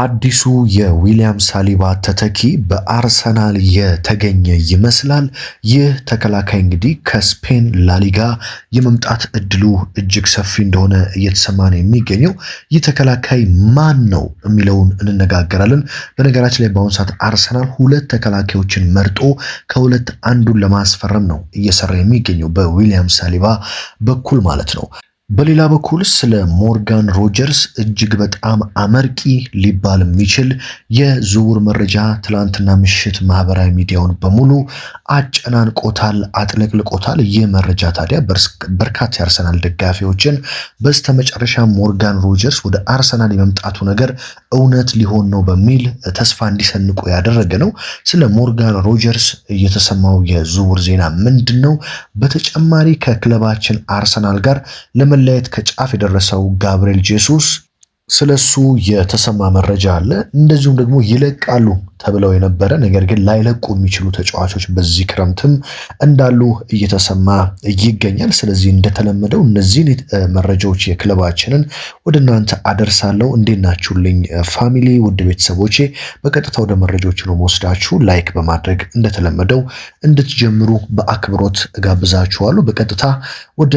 አዲሱ የዊሊያም ሳሊባ ተተኪ በአርሰናል የተገኘ ይመስላል። ይህ ተከላካይ እንግዲህ ከስፔን ላሊጋ የመምጣት እድሉ እጅግ ሰፊ እንደሆነ እየተሰማ ነው የሚገኘው። ይህ ተከላካይ ማን ነው የሚለውን እንነጋገራለን። በነገራችን ላይ በአሁኑ ሰዓት አርሰናል ሁለት ተከላካዮችን መርጦ ከሁለት አንዱን ለማስፈረም ነው እየሰራ የሚገኘው በዊሊያም ሳሊባ በኩል ማለት ነው። በሌላ በኩል ስለ ሞርጋን ሮጀርስ እጅግ በጣም አመርቂ ሊባል የሚችል የዝውውር መረጃ ትላንትና ምሽት ማህበራዊ ሚዲያውን በሙሉ አጨናንቆታል፣ አጥለቅልቆታል። ይህ መረጃ ታዲያ በርካታ የአርሰናል ደጋፊዎችን በስተመጨረሻ ሞርጋን ሮጀርስ ወደ አርሰናል የመምጣቱ ነገር እውነት ሊሆን ነው በሚል ተስፋ እንዲሰንቁ ያደረገ ነው። ስለ ሞርጋን ሮጀርስ የተሰማው የዝውውር ዜና ምንድን ነው? በተጨማሪ ከክለባችን አርሰናል ጋር ለመለየት ከጫፍ የደረሰው ጋብሪኤል ጄሱስ ስለሱ የተሰማ መረጃ አለ። እንደዚሁም ደግሞ ይለቃሉ ተብለው የነበረ ነገር ግን ላይለቁ የሚችሉ ተጫዋቾች በዚህ ክረምትም እንዳሉ እየተሰማ ይገኛል። ስለዚህ እንደተለመደው እነዚህን መረጃዎች የክለባችንን ወደ እናንተ አደርሳለሁ። እንዴት ናችሁልኝ ፋሚሊ ውድ ቤተሰቦቼ? በቀጥታ ወደ መረጃዎች ነው መወስዳችሁ። ላይክ በማድረግ እንደተለመደው እንድትጀምሩ በአክብሮት እጋብዛችኋለሁ። በቀጥታ ወደ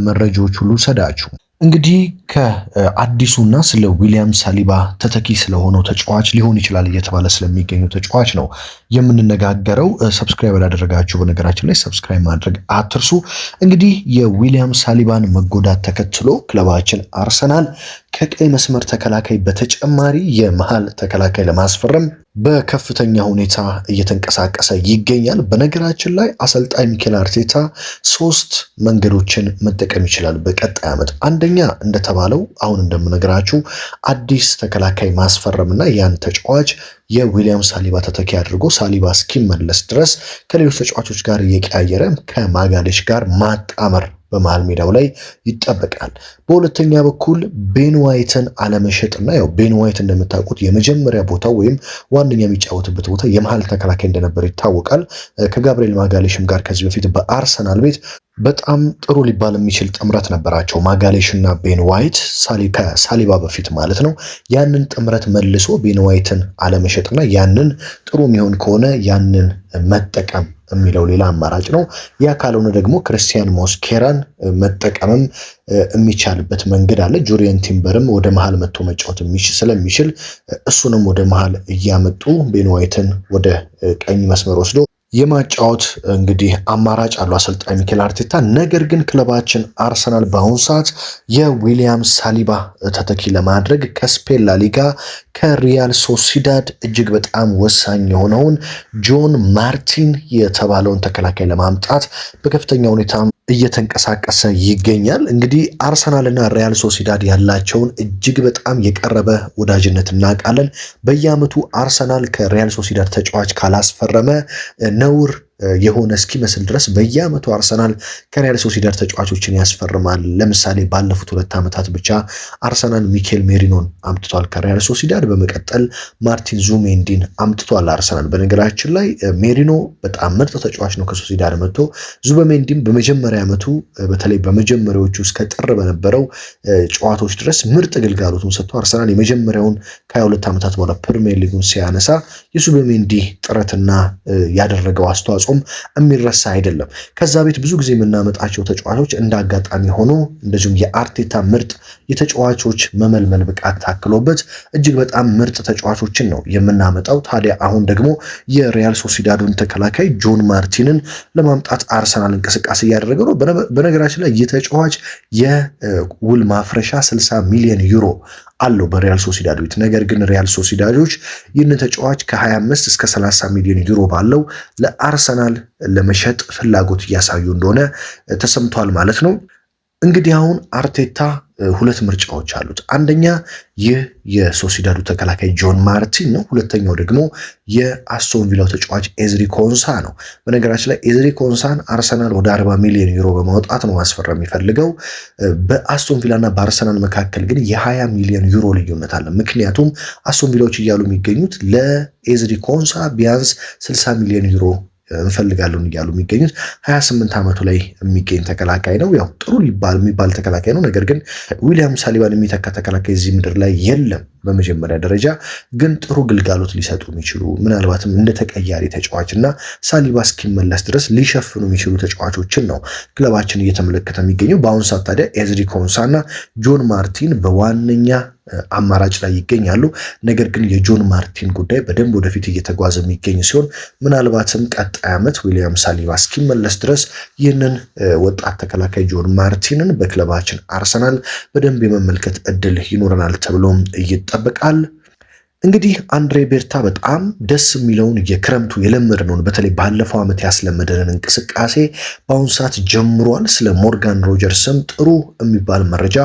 መረጃዎች ሁሉ ሰዳችሁ እንግዲህ ከአዲሱና ስለ ዊሊያም ሳሊባ ተተኪ ስለሆነው ተጫዋች ሊሆን ይችላል እየተባለ ስለሚገኙ ተጫዋች ነው የምንነጋገረው። ሰብስክራይብ ያላደረጋችሁ በነገራችን ላይ ሰብስክራይብ ማድረግ አትርሱ። እንግዲህ የዊሊያም ሳሊባን መጎዳት ተከትሎ ክለባችን አርሰናል ከቀይ መስመር ተከላካይ በተጨማሪ የመሃል ተከላካይ ለማስፈረም በከፍተኛ ሁኔታ እየተንቀሳቀሰ ይገኛል። በነገራችን ላይ አሰልጣኝ ሚኬል አርቴታ 3 መንገዶችን መጠቀም ይችላል በቀጣይ ዓመት። አንደኛ እንደተባለው አሁን እንደምነግራችሁ አዲስ ተከላካይ ማስፈረምና ያን ተጫዋች የዊሊያም ሳሊባ ተተኪ አድርጎ ሳሊባ እስኪመለስ ድረስ ከሌሎች ተጫዋቾች ጋር እየቀያየረ ከማጋሌሽ ጋር ማጣመር በመሃል ሜዳው ላይ ይጠበቃል። በሁለተኛ በኩል ቤን ዋይትን አለመሸጥና ያው ቤን ዋይት እንደምታውቁት የመጀመሪያ ቦታው ወይም ዋነኛ የሚጫወትበት ቦታ የመሃል ተከላካይ እንደነበር ይታወቃል። ከጋብሪኤል ማጋሌሽም ጋር ከዚህ በፊት በአርሰናል ቤት በጣም ጥሩ ሊባል የሚችል ጥምረት ነበራቸው ማጋሌሽ እና ቤን ዋይት ከሳሊባ በፊት ማለት ነው። ያንን ጥምረት መልሶ ቤን ዋይትን አለመሸጥና ያንን ጥሩ የሚሆን ከሆነ ያንን መጠቀም የሚለው ሌላ አማራጭ ነው። ያ ካልሆነ ደግሞ ክርስቲያን ሞስኬራን መጠቀምም የሚቻልበት መንገድ አለ። ጁሪየን ቲምበርም ወደ መሃል መጥቶ መጫወት ስለሚችል እሱንም ወደ መሃል እያመጡ ቤን ዋይትን ወደ ቀኝ መስመር ወስዶ የማጫወት እንግዲህ አማራጭ አለው አሰልጣኝ ሚኬል አርቴታ። ነገር ግን ክለባችን አርሰናል በአሁኑ ሰዓት የዊሊያም ሳሊባ ተተኪ ለማድረግ ከስፔን ላሊጋ ከሪያል ሶሲዳድ እጅግ በጣም ወሳኝ የሆነውን ጆን ማርቲን የተባለውን ተከላካይ ለማምጣት በከፍተኛ ሁኔታ እየተንቀሳቀሰ ይገኛል። እንግዲህ አርሰናልና ሪያል ሶሲዳድ ያላቸውን እጅግ በጣም የቀረበ ወዳጅነት እናውቃለን። በየዓመቱ አርሰናል ከሪያል ሶሲዳድ ተጫዋች ካላስፈረመ ነውር የሆነ እስኪመስል ድረስ በየዓመቱ አርሰናል ከሪያል ሶሲዳድ ተጫዋቾችን ያስፈርማል። ለምሳሌ ባለፉት 2 ዓመታት ብቻ አርሰናል ሚኬል ሜሪኖን አምጥቷል ከሪያል ሶሲዳድ። በመቀጠል ማርቲን ዙሜንዲን አምጥቷል አርሰናል። በነገራችን ላይ ሜሪኖ በጣም ምርጥ ተጫዋች ነው ከሶሲዳድ መጥቶ። ዙሜንዲም በመጀመሪያ ዓመቱ በተለይ በመጀመሪያዎቹ እስከ ጥር በነበረው ጨዋታዎች ድረስ ምርጥ ግልጋሎቱን ሰጥቶ አርሰናል የመጀመሪያውን ከ22 ዓመታት በኋላ ፕሪሚየር ሊጉን ሲያነሳ የዙሜንዲ ጥረትና ያደረገው አስተዋጽኦ የሚረሳ አይደለም። ከዛ ቤት ብዙ ጊዜ የምናመጣቸው ተጫዋቾች እንዳጋጣሚ ሆኖ እንደዚሁም የአርቴታ ምርጥ የተጫዋቾች መመልመል ብቃት ታክሎበት እጅግ በጣም ምርጥ ተጫዋቾችን ነው የምናመጣው። ታዲያ አሁን ደግሞ የሪያል ሶሲዳዱን ተከላካይ ጆን ማርቲንን ለማምጣት አርሰናል እንቅስቃሴ እያደረገ ነው። በነገራችን ላይ የተጫዋች የውል ማፍረሻ 60 ሚሊዮን ዩሮ አለው በሪያል ሶሲዳድ ቤት። ነገር ግን ሪያል ሶሲዳዶች ይህን ተጫዋች ከ25 እስከ 30 ሚሊዮን ዩሮ ባለው ለአርሰናል ለመሸጥ ፍላጎት እያሳዩ እንደሆነ ተሰምቷል ማለት ነው። እንግዲህ አሁን አርቴታ 2 ምርጫዎች አሉት። አንደኛ ይህ የሶሲዳዱ ተከላካይ ጆን ማርቲን ነው። ሁለተኛው ደግሞ የአስቶን ቪላው ተጫዋች ኤዝሪ ኮንሳ ነው። በነገራችን ላይ ኤዝሪ ኮንሳን አርሰናል ወደ 40 ሚሊዮን ዩሮ በማውጣት ነው ማስፈረም የሚፈልገው። በአስቶን ቪላና በአርሰናል መካከል ግን የ20 ሚሊዮን ዩሮ ልዩነት አለ። ምክንያቱም አስቶን ቪላዎች እያሉ የሚገኙት ለኤዝሪ ኮንሳ ቢያንስ 60 ሚሊዮን ዩሮ እንፈልጋለን እያሉ የሚገኙት 28 ዓመቱ ላይ የሚገኝ ተከላካይ ነው። ያው ጥሩ የሚባል ተከላካይ ነው። ነገር ግን ዊሊያም ሳሊባን የሚተካ ተከላካይ እዚህ ምድር ላይ የለም በመጀመሪያ ደረጃ ግን ጥሩ ግልጋሎት ሊሰጡ የሚችሉ ምናልባትም እንደ ተቀያሪ ተጫዋችና ሳሊባ እስኪመለስ ድረስ ሊሸፍኑ የሚችሉ ተጫዋቾችን ነው ክለባችን እየተመለከተ የሚገኘው። በአሁኑ ሰዓት ታዲያ ኤዝሪ ኮንሳና ጆን ማርቲን በዋነኛ አማራጭ ላይ ይገኛሉ። ነገር ግን የጆን ማርቲን ጉዳይ በደንብ ወደፊት እየተጓዘ የሚገኝ ሲሆን ምናልባትም ቀጣይ ዓመት ዊሊያም ሳሊባ እስኪመለስ ድረስ ይህንን ወጣት ተከላካይ ጆን ማርቲንን በክለባችን አርሰናል በደንብ የመመልከት እድል ይኖረናል ተብሎም ይጠበቃል። እንግዲህ አንድሬ ቤርታ በጣም ደስ የሚለውን የክረምቱ የለመድነውን በተለይ ባለፈው ዓመት ያስለመደንን እንቅስቃሴ በአሁኑ ሰዓት ጀምሯል። ስለ ሞርጋን ሮጀርስም ጥሩ የሚባል መረጃ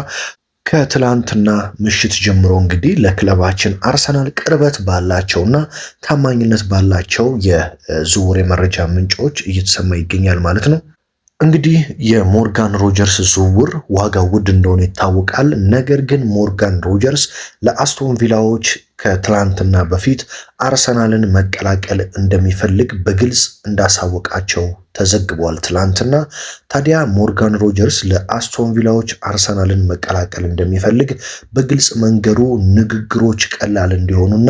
ከትላንትና ምሽት ጀምሮ እንግዲህ ለክለባችን አርሰናል ቅርበት ባላቸውና ታማኝነት ባላቸው የዝውውር የመረጃ ምንጮች እየተሰማ ይገኛል ማለት ነው። እንግዲህ የሞርጋን ሮጀርስ ዝውውር ዋጋው ውድ እንደሆነ ይታወቃል። ነገር ግን ሞርጋን ሮጀርስ ለአስቶን ቪላዎች ከትላንትና በፊት አርሰናልን መቀላቀል እንደሚፈልግ በግልጽ እንዳሳወቃቸው ተዘግቧል። ትላንትና ታዲያ ሞርጋን ሮጀርስ ለአስቶን ቪላዎች አርሰናልን መቀላቀል እንደሚፈልግ በግልጽ መንገሩ ንግግሮች ቀላል እንዲሆኑና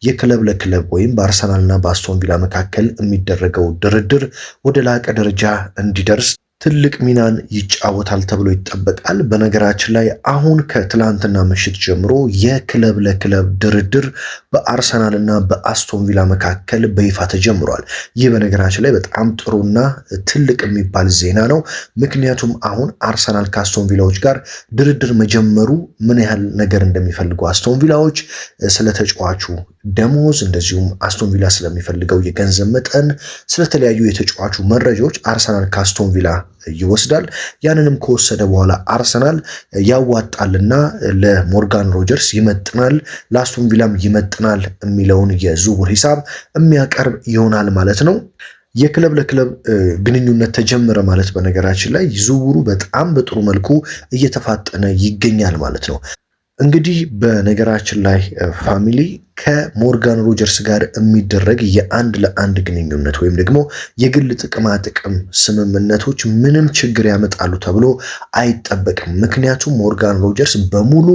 የክለብ ለክለብ ወይም በአርሰናልና በአስቶን ቪላ መካከል የሚደረገው ድርድር ወደ ላቀ ደረጃ እንዲደርስ ትልቅ ሚናን ይጫወታል ተብሎ ይጠበቃል። በነገራችን ላይ አሁን ከትላንትና ምሽት ጀምሮ የክለብ ለክለብ ድርድር በአርሰናልና በአስቶን ቪላ መካከል በይፋ ተጀምሯል። ይህ በነገራችን ላይ በጣም ጥሩና ትልቅ የሚባል ዜና ነው። ምክንያቱም አሁን አርሰናል ከአስቶን ቪላዎች ጋር ድርድር መጀመሩ ምን ያህል ነገር እንደሚፈልጉ አስቶን ቪላዎች ስለ ተጫዋቹ ደሞዝ፣ እንደዚሁም አስቶን ቪላ ስለሚፈልገው የገንዘብ መጠን፣ ስለተለያዩ የተጫዋቹ መረጃዎች አርሰናል ከአስቶን ቪላ ይወስዳል። ያንንም ከወሰደ በኋላ አርሰናል ያዋጣልና ለሞርጋን ሮጀርስ ይመጥናል፣ ለአስቶን ቪላም ይመጥናል የሚለውን የዝውውር ሂሳብ የሚያቀርብ ይሆናል ማለት ነው። የክለብ ለክለብ ግንኙነት ተጀመረ ማለት በነገራችን ላይ ዝውውሩ በጣም በጥሩ መልኩ እየተፋጠነ ይገኛል ማለት ነው። እንግዲህ በነገራችን ላይ ፋሚሊ ከሞርጋን ሮጀርስ ጋር የሚደረግ የአንድ ለአንድ ግንኙነት ወይም ደግሞ የግል ጥቅማ ጥቅም ስምምነቶች ምንም ችግር ያመጣሉ ተብሎ አይጠበቅም። ምክንያቱም ሞርጋን ሮጀርስ በሙሉ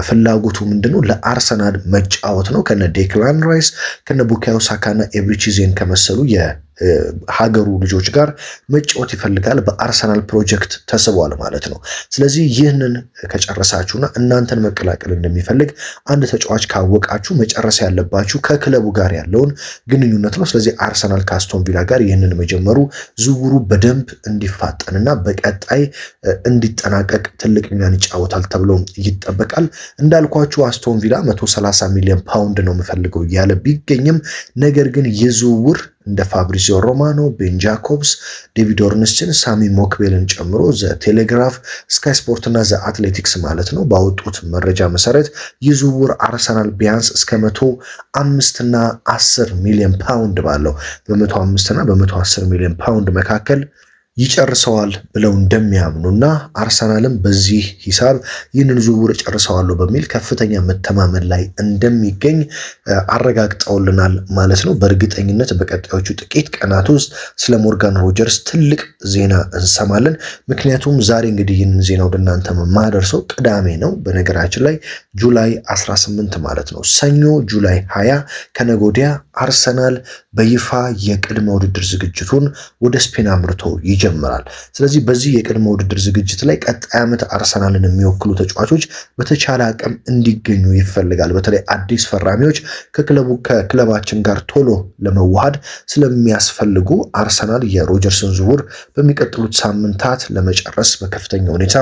ፍላጎቱ ምንድነው? ለአርሰናል መጫወት ነው። ከነ ዴክላን ራይስ ከነ ቡካዮ ሳካና ኤብሪቺዜን ከመሰሉ ሀገሩ ልጆች ጋር መጫወት ይፈልጋል። በአርሰናል ፕሮጀክት ተስቧል ማለት ነው። ስለዚህ ይህንን ከጨረሳችሁና እናንተን መቀላቀል እንደሚፈልግ አንድ ተጫዋች ካወቃችሁ መጨረስ ያለባችሁ ከክለቡ ጋር ያለውን ግንኙነት ነው። ስለዚህ አርሰናል ከአስቶን ቪላ ጋር ይህንን መጀመሩ ዝውውሩ በደንብ እንዲፋጠንና በቀጣይ እንዲጠናቀቅ ትልቅ ሚናን ይጫወታል ተብሎ ይጠበቃል። እንዳልኳችሁ አስቶን ቪላ 130 ሚሊዮን ፓውንድ ነው የምፈልገው ያለ ቢገኝም ነገር ግን የዝውውር እንደ ፋብሪዚዮ ሮማኖ፣ ቤን ጃኮብስ፣ ዴቪድ ኦርንስትን፣ ሳሚ ሞክቤልን ጨምሮ ዘ ቴሌግራፍ፣ ስካይ ስፖርት እና ዘ አትሌቲክስ ማለት ነው ባወጡት መረጃ መሰረት ይህ ዝውውር አርሰናል ቢያንስ እስከ 105 እና 10 ሚሊዮን ፓውንድ ባለው በ105 እና በ110 ሚሊዮን ፓውንድ መካከል ይጨርሰዋል ብለው እንደሚያምኑና አርሰናልም በዚህ ሂሳብ ይህንን ዝውውር ጨርሰዋለሁ በሚል ከፍተኛ መተማመን ላይ እንደሚገኝ አረጋግጠውልናል ማለት ነው። በእርግጠኝነት በቀጣዮቹ ጥቂት ቀናት ውስጥ ስለ ሞርጋን ሮጀርስ ትልቅ ዜና እንሰማለን። ምክንያቱም ዛሬ እንግዲህ ይህንን ዜና ወደ እናንተ የማደርሰው ቅዳሜ ነው። በነገራችን ላይ ጁላይ 18 ማለት ነው። ሰኞ ጁላይ 20 ከነገ ወዲያ አርሰናል በይፋ የቅድመ ውድድር ዝግጅቱን ወደ ስፔን አምርቶ ይጀምራል። ስለዚህ በዚህ የቅድመ ውድድር ዝግጅት ላይ ቀጣይ ዓመት አርሰናልን የሚወክሉ ተጫዋቾች በተቻለ አቅም እንዲገኙ ይፈልጋል። በተለይ አዲስ ፈራሚዎች ከክለባችን ጋር ቶሎ ለመዋሃድ ስለሚያስፈልጉ አርሰናል የሮጀርስን ዝውውር በሚቀጥሉት ሳምንታት ለመጨረስ በከፍተኛ ሁኔታ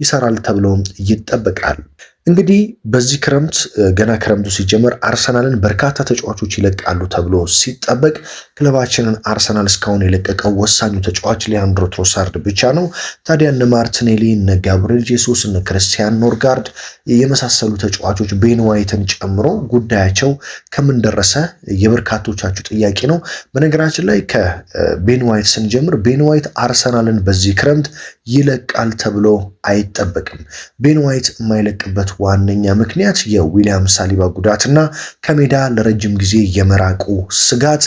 ይሰራል ተብሎ ይጠበቃል። እንግዲህ በዚህ ክረምት ገና ክረምቱ ሲጀመር አርሰናልን በርካታ ተጫዋቾች ይለቃሉ ተብሎ ሲጠበቅ ክለባችንን አርሰናል እስካሁን የለቀቀው ወሳኙ ተጫዋች ሊያንድሮ ትሮሳርድ ብቻ ነው። ታዲያ እነ ማርቲኔሊ፣ እነ ጋብሪኤል ጄሱስ፣ እነ ክርስቲያን ኖርጋርድ የመሳሰሉ ተጫዋቾች ቤን ዋይትን ጨምሮ ጉዳያቸው ከምን ደረሰ የበርካቶቻችሁ ጥያቄ ነው። በነገራችን ላይ ከቤን ዋይት ስንጀምር ቤን ዋይት አርሰናልን በዚህ ክረምት ይለቃል ተብሎ አይጠበቅም። ቤን ዋይት የማይለቅበት ዋነኛ ምክንያት የዊሊያም ሳሊባ ጉዳትና ከሜዳ ለረጅም ጊዜ የመራቁ ስጋት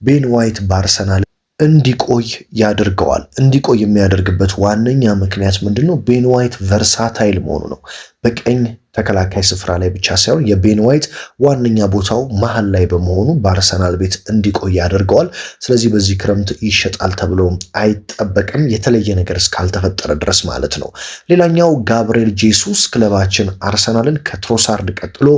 ቤን ዋይት በአርሰናል እንዲቆይ ያደርገዋል። እንዲቆይ የሚያደርግበት ዋነኛ ምክንያት ምንድነው? ቤን ዋይት ቨርሳታይል መሆኑ ነው። በቀኝ ተከላካይ ስፍራ ላይ ብቻ ሳይሆን የቤን ዋይት ዋነኛ ቦታው መሃል ላይ በመሆኑ በአርሰናል ቤት እንዲቆይ ያደርገዋል። ስለዚህ በዚህ ክረምት ይሸጣል ተብሎ አይጠበቅም፣ የተለየ ነገር እስካልተፈጠረ ድረስ ማለት ነው። ሌላኛው ጋብርኤል ጄሱስ ክለባችን አርሰናልን ከትሮሳርድ ቀጥሎ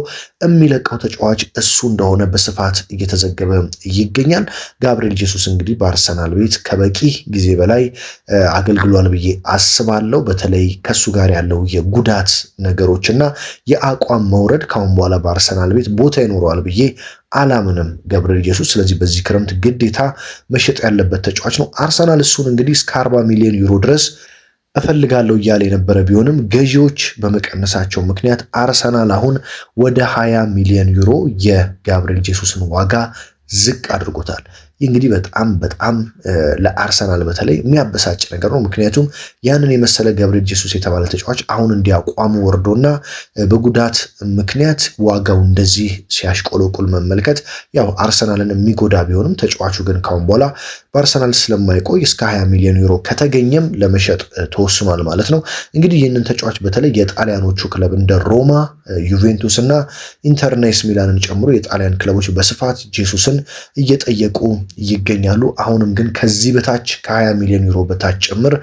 የሚለቀው ተጫዋች እሱ እንደሆነ በስፋት እየተዘገበ ይገኛል። ጋብርኤል ጄሱስ እንግዲህ በአርሰናል ቤት ከበቂ ጊዜ በላይ አገልግሏል ብዬ አስባለሁ። በተለይ ከሱ ጋር ያለው የጉዳት ነገሮችና የአቋም መውረድ ካሁን በኋላ በአርሰናል ቤት ቦታ ይኖረዋል ብዬ አላምንም ጋብርኤል ጄሱስ። ስለዚህ በዚህ ክረምት ግዴታ መሸጥ ያለበት ተጫዋች ነው። አርሰናል እሱን እንግዲህ እስከ 40 ሚሊዮን ዩሮ ድረስ እፈልጋለሁ እያለ የነበረ ቢሆንም ገዢዎች በመቀነሳቸው ምክንያት አርሰናል አሁን ወደ 20 ሚሊዮን ዩሮ የጋብርኤል ጄሱስን ዋጋ ዝቅ አድርጎታል። ይህ እንግዲህ በጣም ለአርሰናል በተለይ የሚያበሳጭ ነገር ነው። ምክንያቱም ያንን የመሰለ ጋብርኤል ጄሱስ የተባለ ተጫዋች አሁን እንዲያቋሙ ወርዶና በጉዳት ምክንያት ዋጋው እንደዚህ ሲያሽቆለቁል መመልከት ያው አርሰናልን የሚጎዳ ቢሆንም ተጫዋቹ ግን ካሁን በኋላ በአርሰናል ስለማይቆይ እስከ 20 ሚሊዮን ዩሮ ከተገኘም ለመሸጥ ተወስኗል ማለት ነው። እንግዲህ ይህንን ተጫዋች በተለይ የጣሊያኖቹ ክለብ እንደ ሮማ፣ ዩቬንቱስ እና ኢንተርናይስ ሚላንን ጨምሮ የጣሊያን ክለቦች በስፋት ጄሱስን እየጠየቁ ይገኛሉ። አሁንም ግን ከዚህ በታች ከ20 ሚሊዮን ዩሮ በታች ጭምር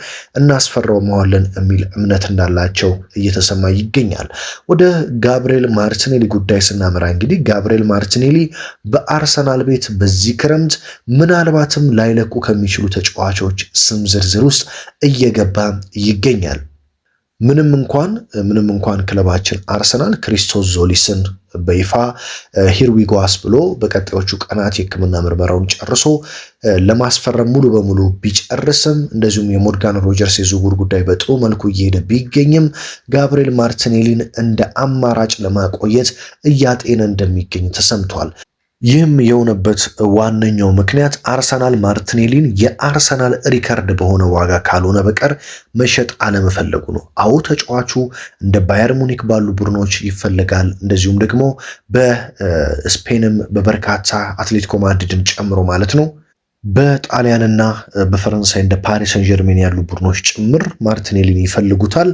እናስፈርመዋለን የሚል እምነት እንዳላቸው እየተሰማ ይገኛል። ወደ ጋብርኤል ማርቲኔሊ ጉዳይ ስናመራ እንግዲህ ጋብርኤል ማርቲኔሊ በአርሰናል ቤት በዚህ ክረምት ምናልባትም ላይለቁ ከሚችሉ ተጫዋቾች ስም ዝርዝር ውስጥ እየገባ ይገኛል። ምንም እንኳን ክለባችን አርሰናል ክሪስቶስ ዞሊስን በይፋ ሂርዊጓስ ብሎ በቀጣዮቹ ቀናት የሕክምና ምርመራውን ጨርሶ ለማስፈረም ሙሉ በሙሉ ቢጨርስም እንደዚሁም የሞርጋን ሮጀርስ የዝውውር ጉዳይ በጥሩ መልኩ እየሄደ ቢገኝም ጋብርኤል ማርቲኔሊን እንደ አማራጭ ለማቆየት እያጤነ እንደሚገኝ ተሰምቷል። ይህም የሆነበት ዋነኛው ምክንያት አርሰናል ማርቲኔሊን የአርሰናል ሪከርድ በሆነ ዋጋ ካልሆነ በቀር መሸጥ አለመፈለጉ ነው። አዎ ተጫዋቹ እንደ ባየር ሙኒክ ባሉ ቡድኖች ይፈለጋል። እንደዚሁም ደግሞ በስፔንም በበርካታ አትሌቲኮ ማድሪድን ጨምሮ ማለት ነው በጣሊያንና በፈረንሳይ እንደ ፓሪስ ሰን ጀርሜን ያሉ ቡድኖች ጭምር ማርቲኔሊን ይፈልጉታል።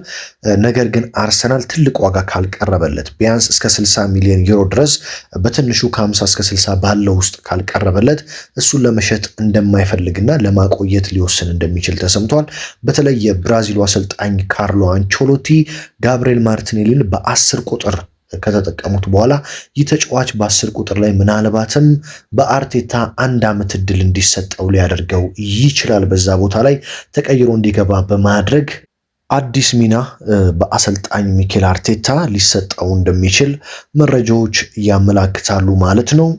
ነገር ግን አርሰናል ትልቅ ዋጋ ካልቀረበለት ቢያንስ እስከ 60 ሚሊዮን ዩሮ ድረስ በትንሹ ከ50 እስከ 60 ባለው ውስጥ ካልቀረበለት እሱን ለመሸጥ እንደማይፈልግና ለማቆየት ሊወስን እንደሚችል ተሰምቷል። በተለይ የብራዚሉ አሰልጣኝ ካርሎ አንቸሎቲ ጋብርኤል ማርቲኔሊን በ10 ቁጥር ከተጠቀሙት በኋላ ይህ ተጫዋች በ10 ቁጥር ላይ ምናልባትም በአርቴታ 1 ዓመት እድል እንዲሰጠው ሊያደርገው ይችላል። በዛ ቦታ ላይ ተቀይሮ እንዲገባ በማድረግ አዲስ ሚና በአሰልጣኝ ሚኬል አርቴታ ሊሰጠው እንደሚችል መረጃዎች ያመላክታሉ ማለት ነው።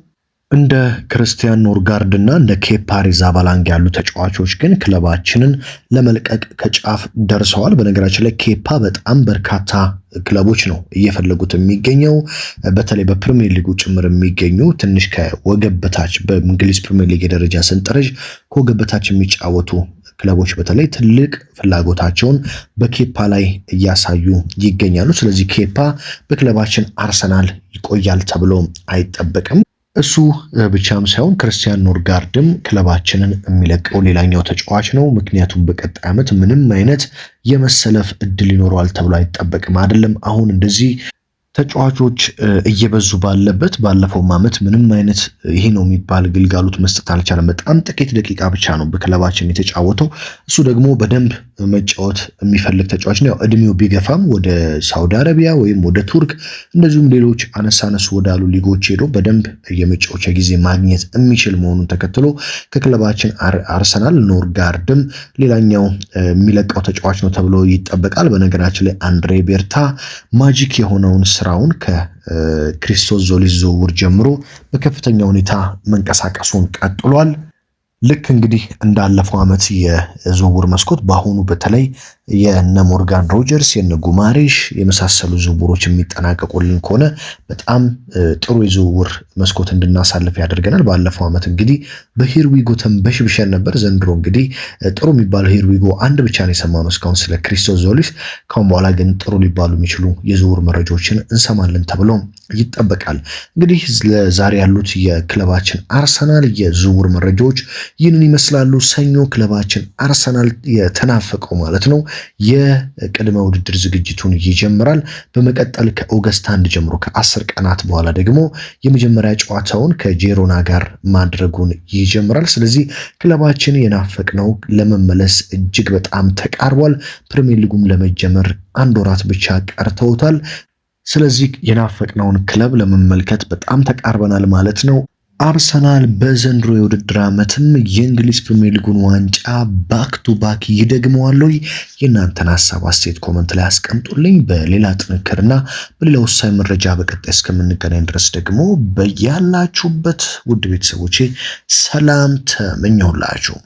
እንደ ክርስቲያን ኖርጋርድ እና እንደ ኬፓ አሪዛባላንጋ ያሉ ተጫዋቾች ግን ክለባችንን ለመልቀቅ ከጫፍ ደርሰዋል። በነገራችን ላይ ኬፓ በጣም በርካታ ክለቦች ነው እየፈለጉት የሚገኘው። በተለይ በፕሪሚየር ሊጉ ጭምር የሚገኙ ትንሽ ከወገብ በታች በእንግሊዝ ፕሪሚየር ሊግ የደረጃ ሰንጠረዥ ከወገብ በታች የሚጫወቱ ክለቦች በተለይ ትልቅ ፍላጎታቸውን በኬፓ ላይ እያሳዩ ይገኛሉ። ስለዚህ ኬፓ በክለባችን አርሰናል ይቆያል ተብሎ አይጠበቅም። እሱ ብቻም ሳይሆን ክርስቲያን ኖርጋርድም ክለባችንን የሚለቀው ሌላኛው ተጫዋች ነው። ምክንያቱም በቀጣይ ዓመት ምንም አይነት የመሰለፍ እድል ይኖረዋል ተብሎ አይጠበቅም። አይደለም አሁን እንደዚህ ተጫዋቾች እየበዙ ባለበት ባለፈው ዓመት ምንም አይነት ይሄ ነው የሚባል ግልጋሎት መስጠት አልቻለም። በጣም ጥቂት ደቂቃ ብቻ ነው በክለባችን የተጫወተው። እሱ ደግሞ በደንብ መጫወት የሚፈልግ ተጫዋች ነው። እድሜው ቢገፋም ወደ ሳውዲ አረቢያ ወይም ወደ ቱርክ እንደዚሁም ሌሎች አነሳነሱ ወዳሉ ሊጎች ሄዶ በደንብ የመጫወቻ ጊዜ ማግኘት የሚችል መሆኑን ተከትሎ ከክለባችን አርሰናል ኖርጋርድም ሌላኛው የሚለቀው ተጫዋች ነው ተብሎ ይጠበቃል። በነገራችን ላይ አንድሬ ቤርታ ማጂክ የሆነውን ስራውን ከክሪስቶስ ዞሊስ ዝውውር ጀምሮ በከፍተኛ ሁኔታ መንቀሳቀሱን ቀጥሏል። ልክ እንግዲህ እንዳለፈው ዓመት የዝውውር መስኮት በአሁኑ በተለይ የነ ሞርጋን ሮጀርስ የነ ጉማሬሽ የመሳሰሉ ዝውውሮች የሚጠናቀቁልን ከሆነ በጣም ጥሩ የዝውውር መስኮት እንድናሳልፍ ያደርገናል። ባለፈው ዓመት እንግዲህ በሂርዊጎ ተንበሽብሸን ነበር። ዘንድሮ እንግዲህ ጥሩ የሚባለው ሂርዊጎ አንድ ብቻ ነው የሰማነው እስካሁን ስለ ክሪስቶስ ዞሊስ። ካሁን በኋላ ግን ጥሩ ሊባሉ የሚችሉ የዝውውር መረጃዎችን እንሰማለን ተብሎ ይጠበቃል። እንግዲህ ለዛሬ ያሉት የክለባችን አርሰናል የዝውውር መረጃዎች ይህንን ይመስላሉ። ሰኞ ክለባችን አርሰናል የተናፈቀው ማለት ነው የቅድመ ውድድር ዝግጅቱን ይጀምራል። በመቀጠል ከኦገስት 1 ጀምሮ ከ10 ቀናት በኋላ ደግሞ የመጀመሪያ ጨዋታውን ከጄሮና ጋር ማድረጉን ይጀምራል። ስለዚህ ክለባችን የናፈቅነው ለመመለስ እጅግ በጣም ተቃርቧል። ፕሪሚየር ሊጉም ለመጀመር 1 ወራት ብቻ ቀርተውታል። ስለዚህ የናፈቅነውን ክለብ ለመመልከት በጣም ተቃርበናል ማለት ነው። አርሰናል በዘንድሮ የውድድር ዓመትም የእንግሊዝ ፕሪሚየር ሊጉን ዋንጫ ባክ ቱ ባክ ይደግመዋል ወይ? የእናንተን ሐሳብ አስተያየት ኮመንት ላይ አስቀምጡልኝ። በሌላ ጥንክርና በሌላ ወሳኝ መረጃ በቀጣይ እስከምንገናኝ ድረስ ደግሞ በያላችሁበት ውድ ቤተሰቦቼ ሰላም ተመኘሁላችሁ።